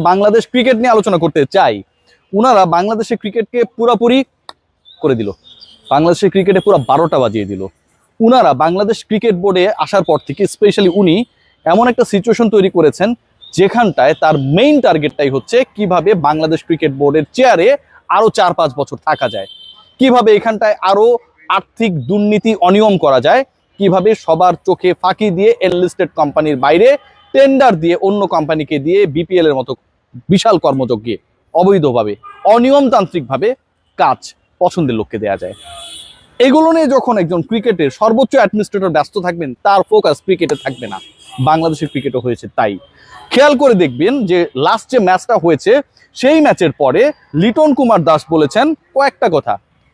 Bangladesh cricket নিয়ে আলোচনা করতে চাই। উনারা বাংলাদেশের ক্রিকেটকে পুরোপুরি করে দিল, বাংলাদেশের ক্রিকেটে পুরো 12টা বাজিয়ে দিল। উনারা বাংলাদেশ ক্রিকেট বোর্ডে আসার পর থেকে স্পেশালি উনি এমন একটা সিচুয়েশন তৈরি করেছেন যেখানটায় তার মেইন টার্গেটটাই হচ্ছে কিভাবে বাংলাদেশ ক্রিকেট বোর্ডের চেয়ারে আরো 4-5 বছর থাকা যায়, কিভাবে এখানটায় আরো আর্থিক দুর্নীতি অনিয়ম করা যায়, কিভাবে সবার চোখে ফাঁকি দিয়ে এনলিস্টেড কোম্পানির বাইরে টেন্ডার দিয়ে অন্য কোম্পানিকে দিয়ে বিপিএল এর মতো বিশাল কর্মযজ্ঞে অবৈধভাবে অনিয়মতান্ত্রিকভাবে কাজ পছন্দের লোককে দেয়া যায়। এগুলো নিয়ে যখন একজন ক্রিকেটের সর্বোচ্চ অ্যাডমিনিস্ট্রেটর ব্যস্ত থাকবেন, তার ফোকাস ক্রিকেটে থাকবে না। বাংলাদেশের ক্রিকেটও হয়েছে তাই। খেয়াল করে দেখবেন যে লাস্ট যে ম্যাচটা হয়েছে সেই ম্যাচের পরে লিটন কুমার দাস বলেছেন কয়েকটা কথা।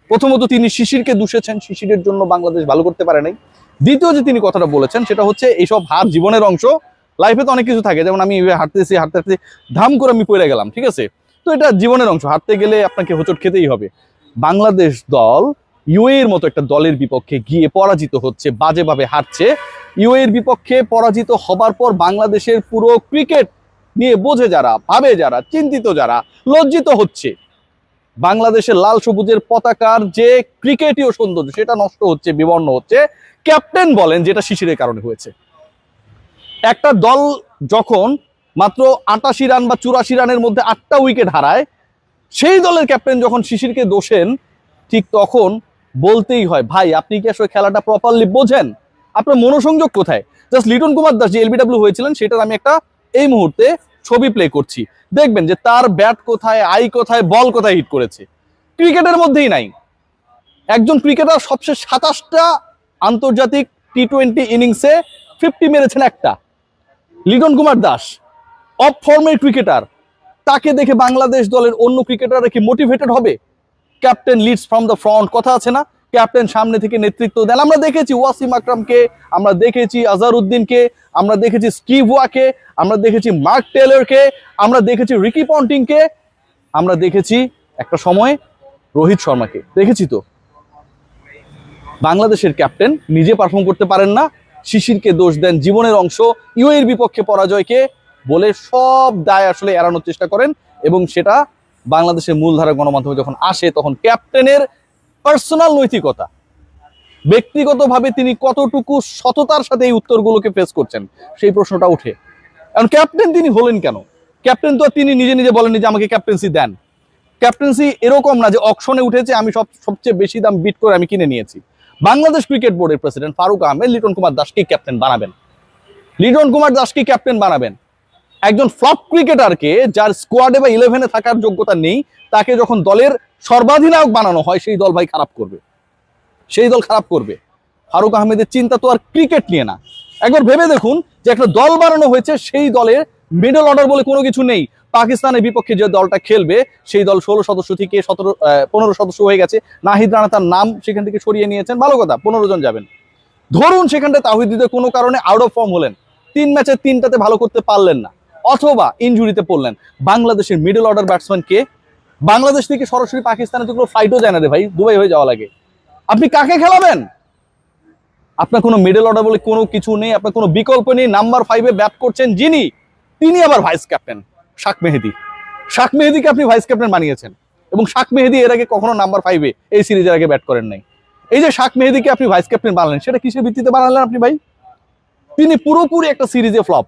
প্রথমত তিনি শিশিরকে দুষেছেন, শিশিরের জন্য বাংলাদেশ ভালো করতে পারে নাই। দ্বিতীয় যে তিনি কথাটা বলেছেন সেটা হচ্ছে এইসব হার জীবনের অংশ, লাইফে তো অনেক কিছু থাকে, যেমন আমি হাঁটতেছি হাঁটতে হাঁটতে ধাম করে আমি পড়ে গেলাম, ঠিক আছে, তো এটা জীবনের অংশ, হাঁটতে গেলে আপনাকে হোঁচট খেতেই হবে। বাংলাদেশ দল ইউএর মতো একটা দলের বিপক্ষে গিয়ে পরাজিত হচ্ছে, বাজেভাবে হারছে। ইউএর বিপক্ষে পরাজিত হবার পর বাংলাদেশের পুরো ক্রিকেট নিয়ে বোঝে যারা, ভাবে যারা, চিন্তিত যারা, লজ্জিত হচ্ছে। বাংলাদেশের লাল সবুজের পতাকার যে ক্রিকেটীয় সৌন্দর্য সেটা নষ্ট হচ্ছে, বিবর্ণ হচ্ছে। ক্যাপ্টেন বলেন যেটা শিশিরের কারণে হয়েছে। একটা দল যখন মাত্র 88 রান বা 84 রানের মধ্যে 8টা উইকেট হারায়, সেই দলের ক্যাপ্টেন যখন শিশিরকে দোষেন, ঠিক তখন বলতেই হয় ভাই আপনি কি আসলে খেলাটা প্রপারলি বোঝেন, আপনার মনোসংযোগ কোথায়? জাস্ট লিটন কুমার দাস যে এলবিডব্লিউ হয়েছিলেন সেটার আমি একটা এই মুহূর্তে ছবি প্লে করছি, দেখবেন যে তার ব্যাট কোথায়, আই কোথায়, বল কোথায় হিট করেছে, ক্রিকেটের মধ্যেই নাই। একজন ক্রিকেটার সবশেষ 27টা আন্তর্জাতিক টি20 ইনিংসে 50 মেরেছেন একটা, লিটন কুমার দাস অফ ফর্মের ক্রিকেটার। তাকে দেখে বাংলাদেশ দলের অন্য ক্রিকেটাররা কি মোটিভেটেড হবে? Captain leads from the front, কথা আছে না, ক্যাপ্টেন সামনে থেকে নেতৃত্ব দেন। আমরা দেখেছি ওয়াসিম আকরামকে, আমরা দেখেছি আজহারউদ্দিনকে, আমরা দেখেছি স্টিভ ওয়াকে, আমরা দেখেছি মার্ক টেলরকে, আমরা দেখেছি রিকি পন্টিংকে, আমরা দেখেছি একটা সময় রোহিত শর্মাকে, দেখেছি তো। বাংলাদেশের ক্যাপ্টেন নিজে পারফর্ম করতে পারেন না, শিশিরকে দোষ দেন জীবনের অংশ, ইউএর বিপক্ষে পরাজয়কে বলে সব দায় আসলে এড়ানোর চেষ্টা করেন। এবং সেটা বাংলাদেশের মূলধারা গণমাধ্যমে যখন আসে তখন ক্যাপ্টেনের পার্সোনাল নৈতিকতা, ব্যক্তিগতভাবে তিনি কতটুকু সততার সাথে এই উত্তরগুলোকে ফেস করছেন সেই প্রশ্নটা উঠে। কারণ ক্যাপ্টেন তিনি হলেন কেন? ক্যাপ্টেন তো তিনি নিজে নিজে বলেননি যে আমাকে ক্যাপ্টেন্সি দেন। ক্যাপ্টেন্সি এরকম না যে অকশনে উঠেছে আমি সবচেয়ে বেশি দাম বিট করে আমি কিনে নিয়েছি। বাংলাদেশ ক্রিকেট বোর্ডের প্রেসিডেন্ট ফারুক আহমেদ লিটন কুমার দাসকে ক্যাপ্টেন বানাবেন, লিটন কুমার দাসকে ক্যাপ্টেন বানাবেন। একজন ফ্লপ ক্রিকেটারকে যার স্কোয়াডে বা 11-এ থাকার যোগ্যতা নেই, তাকে যখন দলের সর্বাধিনায়ক বানানো হয় সেই দল ভাই খারাপ করবে, সেই দল খারাপ করবে। ফারুক আহমেদের চিন্তা তো আর ক্রিকেট নিয়ে না। একবার ভেবে দেখুন যে একটা দল বানানো হয়েছে, সেই দলের মিডল অর্ডার বলে কোনো কিছু নেই। পাকিস্তানের বিপক্ষে যে দলটা খেলবে সেই দল 16 সদস্য থেকে 15 সদস্য হয়ে গেছে। নাহিদ রানা তার নাম সেখান থেকে সরিয়ে নিয়েছেন, ভালো কথা, 15 জন যাবেন। ধরুন সেখানটা তাওহিদ হৃদয় কোনো কারণে আউট অফ ফর্ম হলেন, 3 ম্যাচের 3টাতে ভালো করতে পারলেন না, অথবা ইনজুরিতে পড়লেন। বাংলাদেশের মিডল অর্ডার ব্যাটসম্যান কে? বাংলাদেশ থেকে সরাসরি পাকিস্তানে তো কোনো ফ্লাইটও যায় না রে ভাই, দুবাই হয়ে যাওয়া লাগে। আপনি কাকে খেলাবেন? আপনার কোনো মিডল অর্ডার বলে কোনো কিছু নেই, আপনার কোনো বিকল্প নেই। নাম্বার 5-এ ব্যাট করছেন যিনি, তিনি আবার ভাইস ক্যাপ্টেন শাক মেহেদী। শাক মেহেদীকে আপনি ভাইস ক্যাপ্টেন বানিয়েছেন, এবং শাক মেহেদী এর আগে কখনো নাম্বার 5-এ এই সিরিজের আগে ব্যাট করেন নাই। এই যে শাক মেহেদীকে আপনি ভাইস ক্যাপ্টেন বানালেন, সেটা কিসের ভিত্তিতে বানালেন আপনি ভাই? তিনি পুরোপুরি একটা সিরিজে ফ্লপ।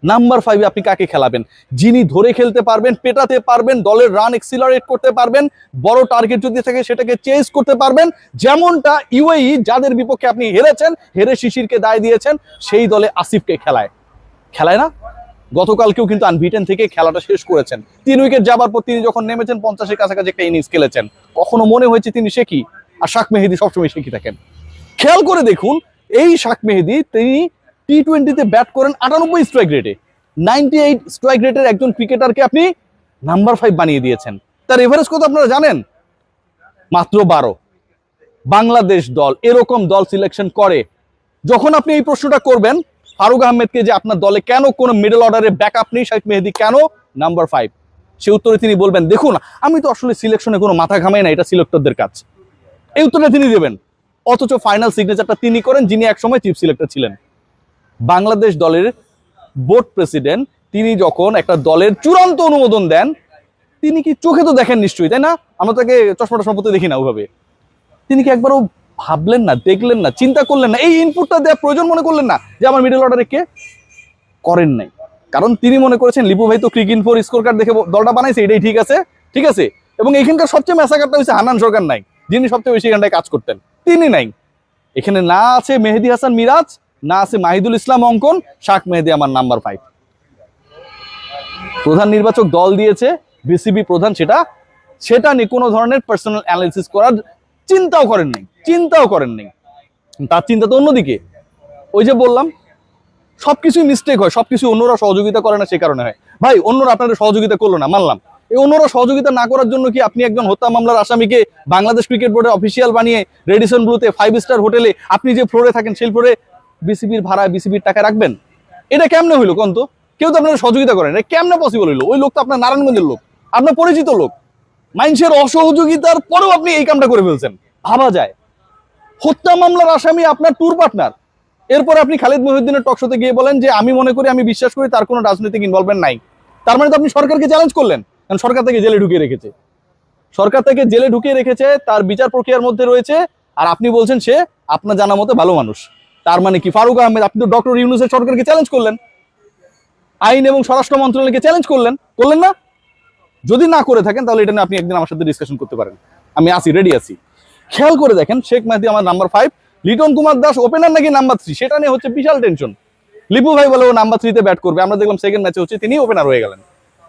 নাম্বার 5-এ আপনি কাকে খেলাবেন? যিনি ধরে খেলতে পারবেন, পেটাতে পারবেন, দলের রান এক্সিলারেট করতে পারবেন, বড় টার্গেট যদি থাকে সেটাকে চেজ করতে পারবেন। যেমনটা ইউএই যাদের বিপক্ষে আপনি হেরেছেন, হেরে শিশিরকে দায় দিয়েছেন, সেই দলে আসিফকে খেলায় না। গতকালকেও কিন্তু আনবিটেন থেকে খেলাটা শেষ করেছেন। 3 উইকেট যাবার পর তিনি যখন নেমেছেন 50-এর কাছাকাছি একটা ইনিংস খেলেছেন, কখনো মনে হয়েছে তিনি শেখি? আর শাক মেহেদী সবসময় শেখি থাকেন। খেয়াল করে দেখুন এই শাক মেহেদী তিনি টি20-তে ব্যাট করেন 98 স্ট্রাইক রেটে, 98 স্ট্রাইক রেটের একজন ক্রিকেটারকে আপনি নাম্বার 5 বানিয়ে দিয়েছেন। তার এভারেজ কত আপনারা জানেন? মাত্র 12। বাংলাদেশ দল এরকম দল সিলেকশন করে। যখন আপনি এই প্রশ্নটা করবেন ফারুক আহমেদকে যে আপনার দলে কেন কোনো মিডল অর্ডারে ব্যাকআপ নেই, শাক মেহেদী কেন নাম্বার 5, সে উত্তরে তিনি বলবেন দেখুন আমি তো আসলে সিলেকশনে কোনো মাথা ঘামাই না, এটা সিলেক্টরদের কাজ। এই উত্তরটা তিনি দেবেন, অথচ ফাইনাল সিগনেচারটা তিনি করেন যিনি একসময় চিফ সিলেক্টর ছিলেন। বাংলাদেশ দলের বোর্ড প্রেসিডেন্ট তিনি যখন একটা দলের চূড়ান্ত অনুমোদন দেন, তিনি কি চোখে তো দেখেন নিশ্চয়ই, তাই না? আমরা তাকে চশমাটা সম্পত্তি দেখি না ওইভাবে। তিনি কি একবারও ভাবলেন না, দেখলেন না, চিন্তা করলেন না, এই ইনপুটটা দেওয়া প্রয়োজন মনে করলেন না যে আমার মিডল অর্ডারে কে? করেন নাই। কারণ তিনি মনে করেছেন লিপু ভাই তো ক্রিক ইনফোর স্কোর কার্ড দেখে দলটা বানাইছে, এটাই ঠিক আছে, ঠিক আছে। এবং এখানকার সবচেয়ে ম্যাসাকারটা হচ্ছে হান্নান সরকার নাই, যিনি সবচেয়ে বেশি এখানটায় কাজ করতেন, তিনি নাই। এখানে না আছে মেহেদী হাসান মিরাজ, না আছে মাহিদুল ইসলাম অঙ্কন, শাক মেহেদী আমার নাম্বার 5। প্রধান নির্বাচক দল দিয়েছে, বিসিবি প্রধান সেটা নিয়ে কোনো ধরনের পার্সোনাল অ্যানালিসিস করার চিন্তাও করেন নাই। তার চিন্তা তো অন্যদিকে। ওই যে বললাম, সবকিছুই মিস্টেক হয়, সবকিছু অন্যরা সহযোগিতা করে না, সে কারণে হয়। ভাই অন্যরা আপনাদের সহযোগিতা করলো না, মানলাম। এই অন্যরা সহযোগিতা না করার জন্য কি আপনি একজন হত্যা মামলার আসামিকে বাংলাদেশ ক্রিকেট বোর্ডের অফিসিয়াল বানিয়ে রেডিসন ব্লুতে 5 স্টার হোটেলে আপনি যে ফ্লোরে থাকেন সেই ফ্লোরে বিসিবির ভাড়া, বিসিবির টাকা রাখবেন? এটা কেমনে হইলো কোন তো? কেউ তো আপনাদের সহযোগিতা করেন, এটা কেমনে পসিবল হইলো? ওই লোক তো আপনার নারায়ণগঞ্জের লোক, আপনার পরিচিত লোক। মানুষের অসহযোগিতার পরেও আপনি এই কামটা করে ফেলছেন, ভাবা যায়। হত্যা মামলার আসামি আপনার ট্যুর পার্টনার, এরপরে আপনি খালিদ মহিউদ্দিনের টকশোতে গিয়ে বলেন যে আমি মনে করি, আমি বিশ্বাস করি তার কোনো রাজনৈতিক ইনভলভমেন্ট নাই। তার মানে তো আপনি সরকারকে চ্যালেঞ্জ করলেন, কারণ সরকার থেকে জেলে ঢুকিয়ে রেখেছে, তার বিচার প্রক্রিয়ার মধ্যে রয়েছে, আর আপনি বলছেন সে আপনার জানা মতো ভালো মানুষ। তার মানে কি ফারুক আহমেদ, আপনি তো ডক্টর ইউনূসের সরকারকে চ্যালেঞ্জ করলেন, আইন এবং স্বরাষ্ট্র মন্ত্রণালয়কে চ্যালেঞ্জ করলেন না? যদি না করে থাকেন তাহলে এটা নিয়ে আপনি একদিন আমার সাথে ডিসকাশন করতে পারেন, আমি আসি, রেডি আছি। খেয়াল করে দেখেন, শেখ মেহেদী আমার নাম্বার 5, লিটন কুমার দাস ওপেনার নাকি নাম্বার 3, সেটা নিয়ে হচ্ছে বিশাল টেনশন। লিপু ভাই বলে ও নাম্বার 3 তে ব্যাট করবে, আমরা দেখলাম সেকেন্ড ম্যাচে হচ্ছে তিনি ওপেনার হয়ে গেলেন।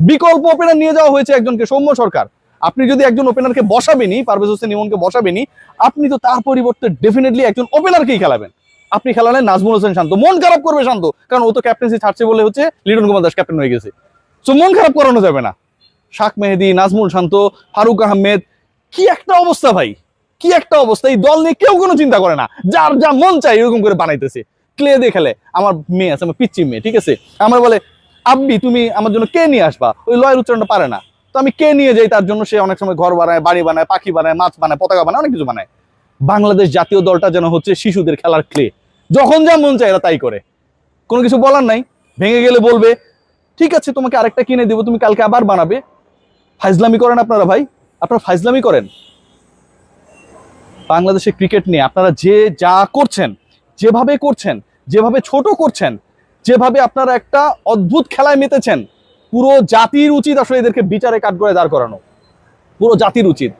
বিকল্প ওপেনার নিয়ে যাওয়া হয়েছে একজনকে, সৌম্য সরকার। আপনি যদি একজন ওপেনারকে বসাবেনি, পারভেজ হোসেন ইমনকে বসাবেনি, আপনি তো তার পরিবর্তে ডেফিনেটলি একজন ওপেনারকেই খেলাবেন। আপনি খেলালেন নাজমুল হোসেন শান্ত। মন খারাপ করবে শান্ত, কারণ ও তো ক্যাপ্টেন্সি ছাড়ছে বলে হচ্ছে লিটন কুমার দাস ক্যাপ্টেন হয়ে গেছে, তো মন খারাপ করানো যাবে না। শাক মেহেদী, নাজমুল শান্ত, ফারুক আহমেদ, কি একটা অবস্থা ভাই, কি একটা অবস্থা। এই দল নিয়ে কেউ কোনো চিন্তা করে না, যার যা মন চাই এরকম করে বানাইতেছে। ক্লে দিয়ে খেলে। আমার মেয়ে আছে, আমার পিচ্চি মেয়ে, ঠিক আছে, আমার বলে আব্বি তুমি আমার জন্য কে নিয়ে আসবা, ওই লয়ের উচ্চারণটা পারে না, তো আমি কে নিয়ে যাই তার জন্য। সে অনেক সময় ঘর বানায়, বাড়ি বানায়, পাখি বানায়, মাছ বানায়, পতাকা বানায়, অনেক কিছু বানায়। বাংলাদেশ জাতীয় দলটা যেন হচ্ছে শিশুদের খেলার ক্লে, যখন যা মন চায় এরা তাই করে, কোনো কিছু বলার নাই। ভেঙে গেলে বলবে ঠিক আছে তোমাকে আরেকটা কিনে দেবো, তুমি কালকে আবার বানাবে। ফাইজলামি করেন আপনারা ভাই, আপনারা ফাইজলামি করেন। বাংলাদেশে ক্রিকেট নিয়ে আপনারা যে যা করছেন, যেভাবে ছোট করছেন, যেভাবে আপনারা একটা অদ্ভুত খেলায় মেতেছেন, পুরো জাতির উচিত আসলে এদেরকে বিচারে কাঠগড়ায় দাঁড় করানো। পুরো জাতির উচিত।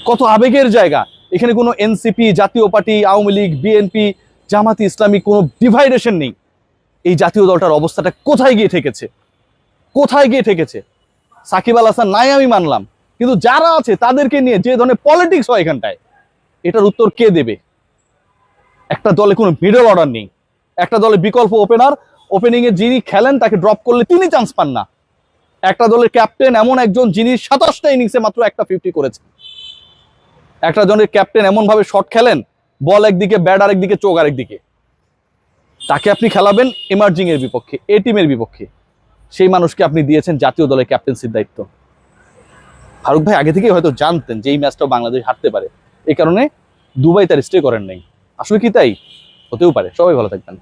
কত আবেগের জায়গা এখানে, কোনো এনসিপি, জাতীয় পার্টি, আওয়ামী লীগ, বিএনপি, জামাতি ইসলামী, কোনো ডিভাইডেশন নেই। এই জাতীয় দলটার অবস্থাটা কোথায় গিয়ে ঠেকেছে? সাকিব আল হাসান নাই আমি মানলাম, কিন্তু যারা আছে তাদেরকে নিয়ে যে ধরনের পলিটিক্স হয় এখানটায়, এটার উত্তর কে দেবে? একটা দলে কোনো মিডল অর্ডার নেই, একটা দলে বিকল্প ওপেনার, ওপেনিং এ যিনি খেলেন তাকে ড্রপ করলে তিনি চান্স পান না। একটা দলের ক্যাপ্টেন এমন একজন যিনি 27টা ইনিংসে মাত্র একটা 50 করেছেন। একটা দলের ক্যাপ্টেন এমন ভাবে শট খেলেন, বল একদিকে, ব্যাট আরেকদিকে, চোখ আরেকদিকে, তাকে আপনি খেলাবেন এমার্জিং এর বিপক্ষে, এ টিমের বিপক্ষে। সেই মানুষকে আপনি দিয়েছেন জাতীয় দলের ক্যাপ্টেন্সির দায়িত্ব। ফারুক ভাই আগে থেকেই হয়তো জানতেন যে এই ম্যাচটাও বাংলাদেশ হারতে পারে, এই কারণে দুবাই তার স্টে করেন নাই। আসলে কি তাই? হতেও পারে। সবাই ভালো থাকবেন।